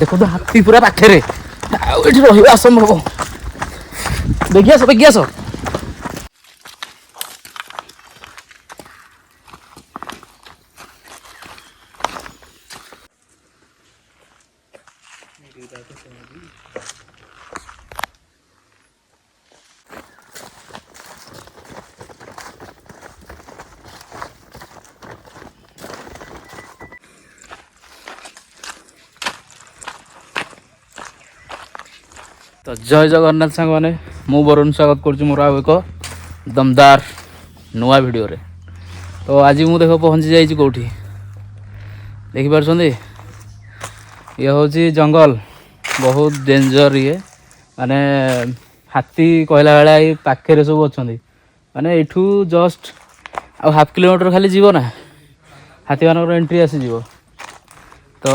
ଦେଖନ୍ତୁ ହାତୀ ପୁରା ପାଖରେ, ଆଉ ଏଠି ରହିବା ଅସମ୍ଭବ। ବେଗି ଆସ ବେଗି ଆସ। तो जय जगन्नाथ सांग मैंने मु वरुण स्वागत करुँ मोर आउ एक दमदार नुआ वीडियो रे। तो आज मु देख पहुँची जाइए कौटी देखिपुं ये हूँ जंगल बहुत डेंजर ये माने हाथी कहला भाया ये पाखे सब अच्छा माने you just a half kilometre खाली जीव ना हाथी मान एंट्री आसीज। तो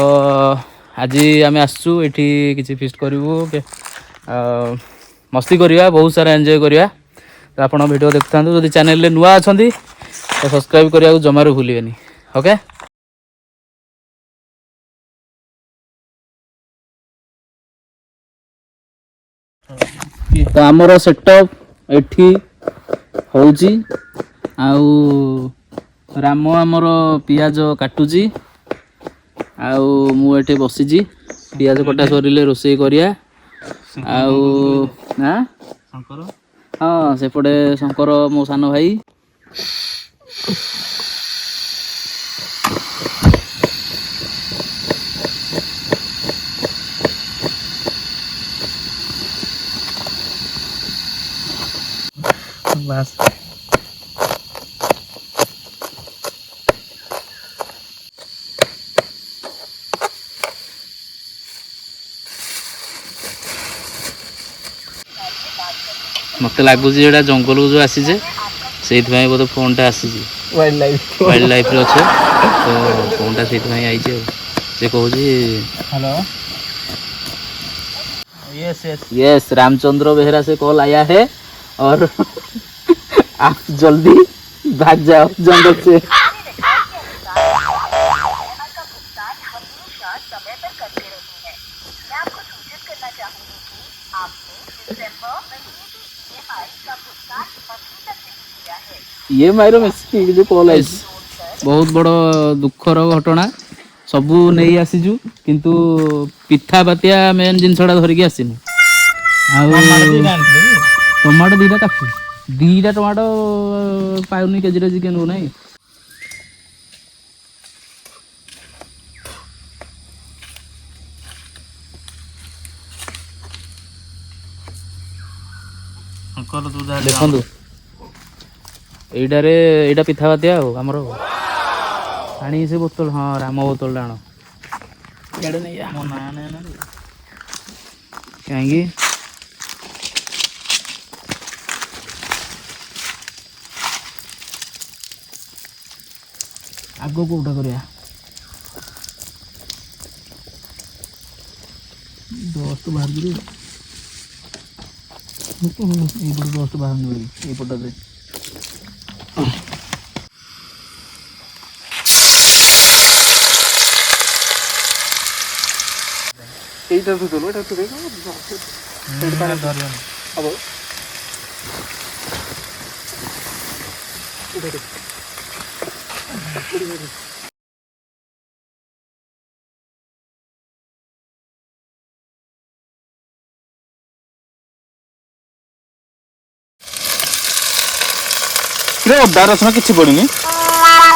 आज आम आसचु ये किसी फिस्ट करूँ मस्ती करवा बहुत सारा एंजॉय करवा। तो आप वीडियो देखु था जो चैनल नुआ अच्छा तो सब्सक्राइब करने को जमार भूलें। ओके तो आमर सेटअप एठी होउची आउ राम आमर पियाज काटुची आउ मु एठी बसीची पियाज कटा सरिले रोषेई करिया आउ हां शंकर हाँ सेपटे शंकर मो सान भाई बस मत लगुच ये जंगल को जो आसीजे से बोधे फोन टा आसी वाइल्ड लाइफ रे अच्छे तो फोन टा से आई से कहूँ hello yes yes yes Ramchandra Behera से कॉल आया है और आप जल्दी भाग जाओ जंगल से। ये माइरो मेसेज जो कॉल आई बहुत बड़ दुखर घटना सबू नहीं आसीजु किंतु पिठा बातिया मेन जिनसटा धरिकी आसीनु टमाटो दीटा काफी दीटा टमाटो पाउनी केजी चिकेन को नहीं देखु एइटारे एइटा पिठा बातिया आमर आनी से बोतल हाँ राम बोतल आण कहीं आग कोटा करिया दोस्त बाहर दोस्त बाहर पटे এইটা তো চলো এটা তো দেখো এটা পারে ধরবেন আবার এটা দেখো रे अदा रसुण किछि पड़िनी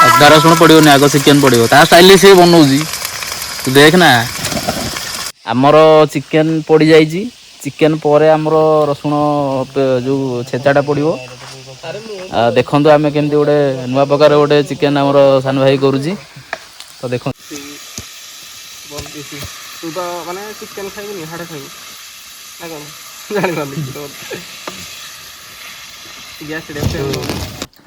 अदा रसुण पड़ियोनी आग चिकेन पड़ियो ता स्टाइल से बनौजी तू देख ना आमर चिकेन पड़ जाइए चिकेन पर आमर रसुण जो छेचाटा पड़ो देखु आम केमती गोटे नुआ प्रकार गोटे चिकेन आमर सान भाई करुच्ची तो देख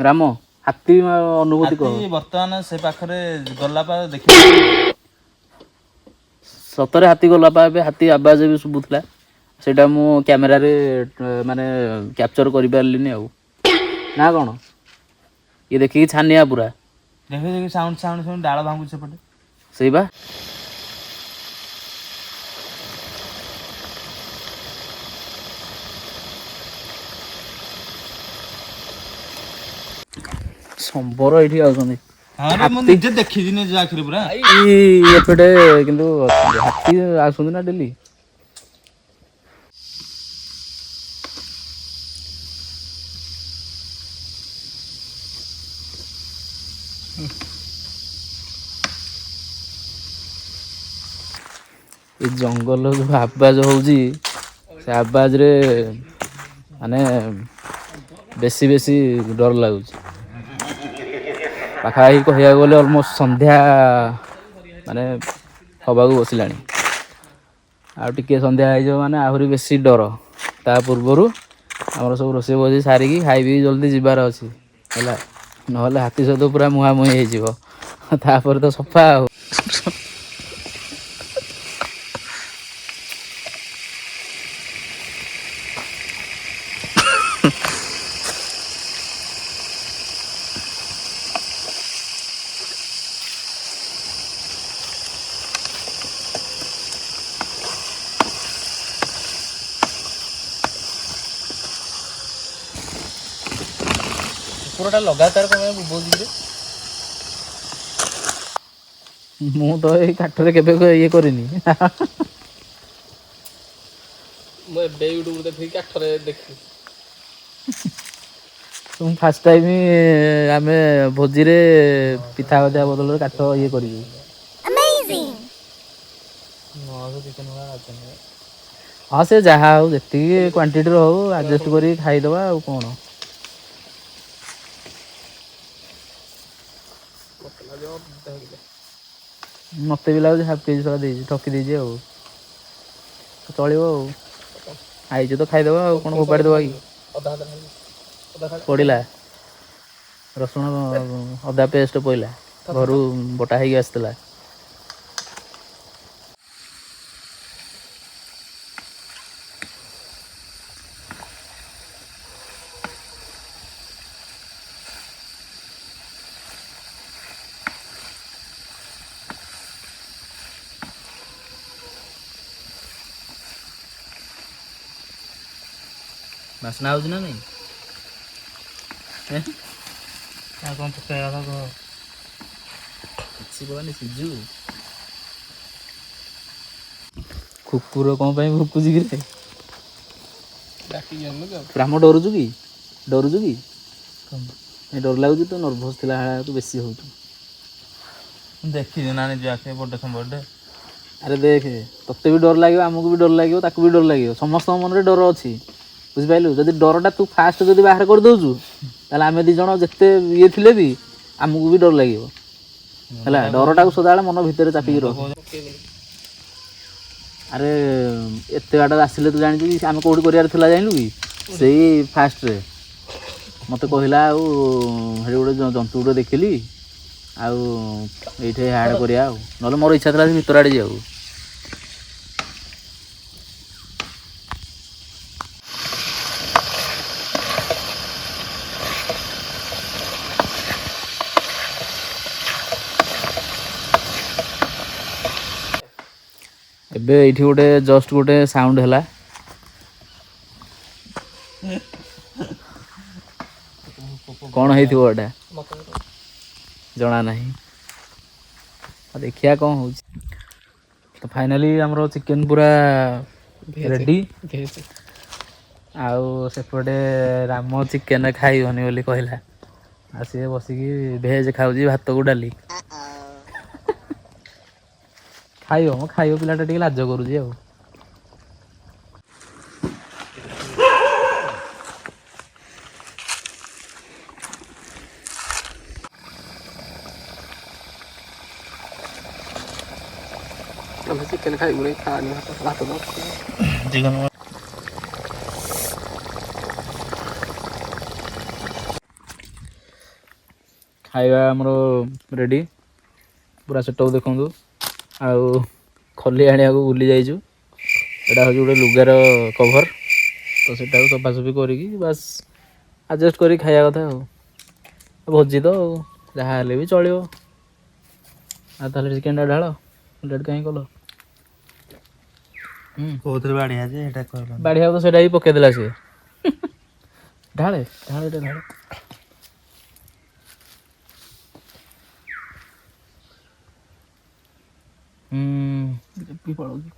राम हाथी अनुभूति कह बर्तमान से पाखरे गला देख सतरे हाथी गला हाथी आवाज भी शुभुला सेटा मु कैमेरा रे माने कैप्चर कर पारलिनी आउ ना कौन ये देखिए छानिया पूरा देख देख साउंड साउंड साउंड डाल भांगु सेपटे सही बा ସମ୍ବର ଏଇଠି ଆଉଛନ୍ତି ହଁ ମୁଁ ନିଜେ ଦେଖିଛି ନିଜ ଆଖିରେ ପୁରା। ଏପଟେ କିନ୍ତୁ ହାତୀ ଆସୁଛନ୍ତି ନା ଡେଲି। ଏ ଜଙ୍ଗଲ ଯୋଉ ଆବାଜ ହଉଛି ସେ ଆବାଜରେ ମାନେ ବେଶୀ ବେଶୀ ଡର ଲାଗୁଛି। ପାଖାପାଖି କହିବାକୁ ଗଲେ ଅଲମୋଷ୍ଟ ସନ୍ଧ୍ୟା ମାନେ ହବାକୁ ବସିଲାଣି। ଆଉ ଟିକେ ସନ୍ଧ୍ୟା ହେଇଯିବ ମାନେ ଆହୁରି ବେଶୀ ଡର। ତା ପୂର୍ବରୁ ଆମର ସବୁ ରୋଷେଇ ବୋଷେଇ ସାରିକି ଖାଇ ପିଇ ଜଲ୍ଦି ଯିବାର ଅଛି ହେଲା। ନହେଲେ ହାତୀ ସହିତ ପୁରା ମୁହାଁମୁହିଁ ହେଇଯିବ ତାପରେ ତ ସଫା ଆଉ। କୁକୁରଟା ଲଗାତାର କଣ ପାଇଁ ବୋବଉଛି କିରେ? ମୁଁ ତ ଏଇ କାଠରେ କେବେ ଇଏ କରିନି। ମୁଁ ଏବେ ୟୁଟ୍ୟୁବରେ ଦେଖିକି କାଠରେ ଦେଖିଲି। ମୁଁ ଫାଷ୍ଟ ଟାଇମ୍ ଆମେ ଭୋଜିରେ ପିଠା ଭଜା ବଦଳରେ କାଠ ଇଏ କରିବୁ। ହଁ ସେ ଯାହା ହଉ ଯେତିକି କ୍ୱାଣ୍ଟିଟିର ହଉ ଆଡ଼ଜଷ୍ଟ କରିକି ଖାଇଦବା ଆଉ କଣ। ମତେ ବି ଲାଗୁଛି ହାଫ୍ କେଜି ଶଳା ଦେଇଛି ଠକି ଦେଇଛି ଆଉ। ଚଳିବ ଆଉ ଆଇଛି ତ ଖାଇଦବା ଆଉ କଣ ଫୋପାଡ଼ି ଦବା କି। ପଡ଼ିଲା ରସୁଣ ଅଦା ପେଷ୍ଟ ପଇଲା ଘରୁ ବଟା ହେଇକି ଆସିଥିଲା। ବାସ୍ନା ହଉଛି ନା ନାଇଁ? ଆଉ କଣ ପକେଇବା କଥା କହ? କିଛି କହନି ସିଜୁ। କୁକୁର କଣ ପାଇଁ ଭୁକୁଛି କିରେ? ରାମ ଡରୁଛୁ କି? ଡରୁଛୁ କି? ଡର ଲାଗୁଛି ତ ନର୍ଭସ ଥିଲା ଭଳିଆ ତୁ ବେଶୀ ହଉଛୁ। ଦେଖିଛି ନା ନିଜ ଆଖିରେ ବଡ ସମ୍ବରଟେ। ଆରେ ଦେଖେ ତତେ ବି ଡର ଲାଗିବ ଆମକୁ ବି ଡର ଲାଗିବ ତାକୁ ବି ଡର ଲାଗିବ ସମସ୍ତଙ୍କ ମନରେ ଡର ଅଛି। ବୁଝିପାରିଲୁ ଯଦି ଡରଟା ତୁ ଫାଷ୍ଟ ଯଦି ବାହାର କରିଦଉଛୁ ତାହେଲେ ଆମେ ଦି ଜଣ ଯେତେ ଇଏ ଥିଲେ ବି ଆମକୁ ବି ଡର ଲାଗିବ ହେଲା। ଡରଟାକୁ ସଦାବେଳେ ମନ ଭିତରେ ଚାପିକି ରଖ। ଆରେ ଏତେ ବାଟ ଆସିଲେ ତୁ ଜାଣିଛୁ କି ଆମେ କୋଉଠି କରିବାର ଥିଲା ଜାଣିଲୁ କି? ସେଇ ଫାଷ୍ଟରେ ମୋତେ କହିଲା ଆଉ ସେଠି ଗୋଟେ ଜନ୍ତୁ ଗୋଟେ ଦେଖିଲି ଆଉ ଏଇଠି ଆଡ଼ କରିବା ଆଉ ନହେଲେ ମୋର ଇଚ୍ଛା ଥିଲା ଭିତର ଆଡ଼େ ଯିବାକୁ। ଏବେ ଏଇଠି ଗୋଟେ ଜଷ୍ଟ ଗୋଟେ ସାଉଣ୍ଡ ହେଲା। କଣ ହେଇଥିବ ଏଇଟା ଜଣା ନାହିଁ। ଦେଖିବା କଣ ହଉଛି। ତ ଫାଇନାଲି ଆମର ଚିକେନ ପୁରା ରେଡି। ଆଉ ସେପଟେ ରାମ ଚିକେନ ଖାଇବନି ବୋଲି କହିଲା। ଆଉ ସିଏ ବସିକି ଭେଜ ଖାଉଛି ଭାତକୁ ଡାଲି। ଖାଇବ ମ ଖାଇବ ପିଲାଟା ଟିକେ ଲାଜ କରୁଛି ଆଉ। ଚିକେନ ଖାଇବୁନି ଖାଆନି ଭାତ ଚିକେନ ଖାଇବା ଆମର ରେଡ଼ି ପୁରା ସେଟଅପ୍ ଦେଖନ୍ତୁ। ଆଉ ଖଲି ଆଣିବାକୁ ଭୁଲି ଯାଇଛୁ। ଏଇଟା ହେଉଛି ଗୋଟେ ଲୁଗାର କଭର ତ ସେଟାକୁ ସଫାସଫି କରିକି ବାସ୍ ଆଡ଼ଜଷ୍ଟ କରିକି ଖାଇବା କଥା ଆଉ। ଭୋଜି ତ ଆଉ ଯାହା ହେଲେ ବି ଚଳିବ। ଆଉ ତାହେଲେ ଚିକେନଟା ଢାଳ ଲେଟ୍ କାହିଁ କଲ? କୋଉଥିରେ ବାଢିଆ ଯେ ଏଇଟା କହିଲ ବାଢିବାକୁ ତ ସେଇଟା ବି ପକେଇଦେଲା ସିଏ। ଢାଳେ ଢାଳେ ଏଇଟା ଢାଳେ। ପଳାଉଛି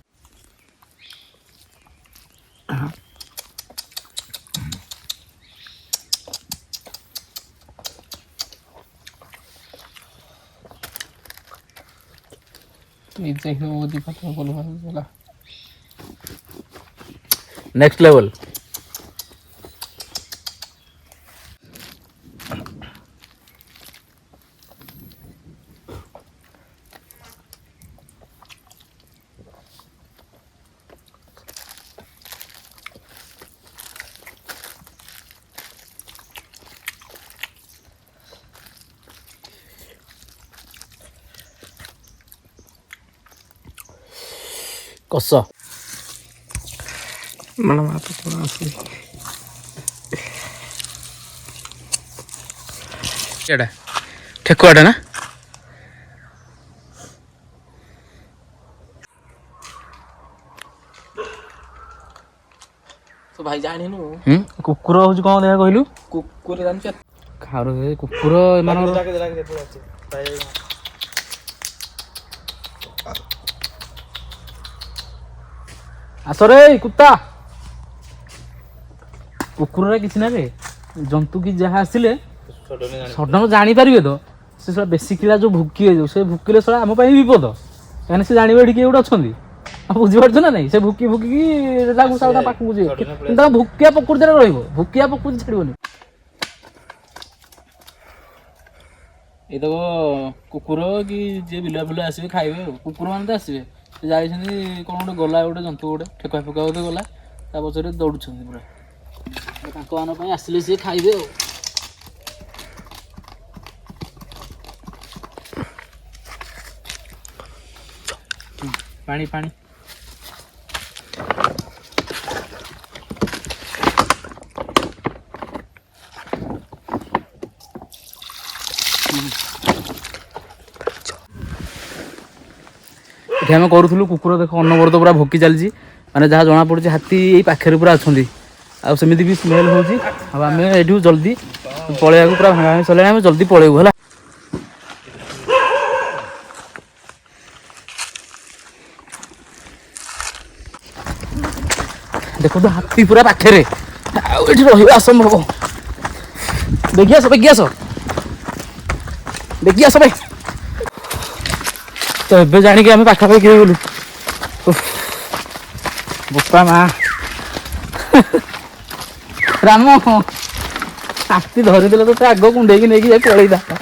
नेक्स्ट लेवल कस मला मात्र कोण असेल ठेकुआटा ना तो भाई ଜାଣିନୁ କୁକୁର ହଉଛି କଣ ଦେଖିଆ କହିଲୁ କୁକୁର ଜାଣିଛ ଖାରୁ କୁକୁର ଏମାନଙ୍କର ଆସରେ କୁତ୍ତା କୁକୁରରେ କିଛି ନା ରେ ଜନ୍ତୁ କି ଯାହା ଆସିଲେ ସଡନ ଜାଣିପାରିବେ ତ ସେ ସେଟା ବେଶୀ କିଳା ଯୋଉ ଭୁକିବେ ଯୋଉ ସେ ଭୁକିଲେ ସେଟା ଆମ ପାଇଁ ବିପଦ କାହିଁକିନା ସେ ଜାଣିବେ ଏଠି କିଏ ଗୋଟେ ଅଛନ୍ତି ଆଉ ବୁଝିପାରୁଛ ନା ନାଇଁ ସେ ଭୁକି ଭୁକିକି ତାକୁ ତା ପାଖକୁ ଯିବେ କିନ୍ତୁ ତାଙ୍କ ଭୁକିଆ ପ୍ରକୃତିରେ ରହିବ ଭୁକିଆ ପ୍ରକୃତି ଛାଡିବନି ଏଇତକ କୁକୁର କି ଯିଏ ବିଲା ବିଲା ଆସିବେ ଖାଇବେ ଆଉ କୁକୁର ମାନେ ତ ଆସିବେ ସେ ଯାଇଛନ୍ତି କ'ଣ ଗୋଟେ ଗଲା ଗୋଟେ ଜନ୍ତୁ ଗୋଟେ ଠେକୁଆ ଫେକୁଆ ବୋଧେ ଗଲା ତା ପଛରେ ଦୌଡ଼ୁଛନ୍ତି ପୁରା ତାଙ୍କ ମାନଙ୍କ ପାଇଁ ଆସିଲେ ସିଏ ଖାଇବେ ଆଉ ପାଣି ପାଣି एठी आम करूँ कुकुर देख अनबरत पूरा भोकी चलती माने जहाँ जना पड़ी हाथी यही पाखे पूरा अच्छा आमती भी स्मेल होमें ये जल्दी पलैया पूरा भांगा चल आम जल्दी पलैबू है देखो तो हाथी पूरा पाखे रहा असंभव देखी आस देखी आस भाई तो ए जानिक आम पाखापाखि गलु बोपा माँ राम हाथी धरीदे तो आग कुंडे नहीं पलई था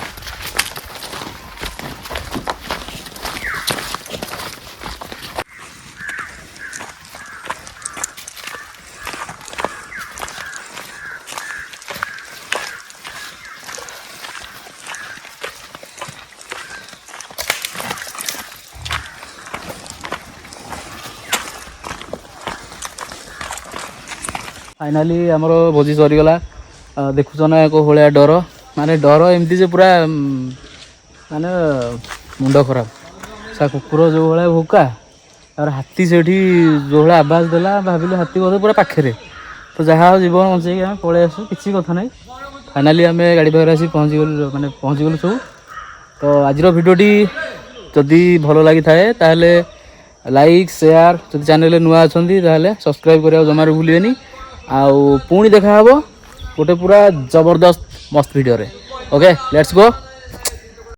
फाइनाली आमर भोजी सरीगला देखुच ना एक भाया डर माने डर एमती जे पूरा माने मुंड खराब सा कुकुर जो भाया भोका और हाथी से जो भाया आवाज देला भाविलु हाथी बोधे पूरा पाखे तो जहाँ जीवन बचे आम पलि आसू किसी कथा ना फाइनाली आम गाड़ी पाखे आसी पहुँचीगलु माने पहुँचीगलु सब तो आज भिडियोटी जदि भल लगी था लाइक शेयर जब चैनल नुआ अच्छा सब्सक्राइब करने जमार भूलेनि आउ पुणी देखा गोटे पूरा जबरदस्त मस्त वीडियो रे ओके लेट्स गो।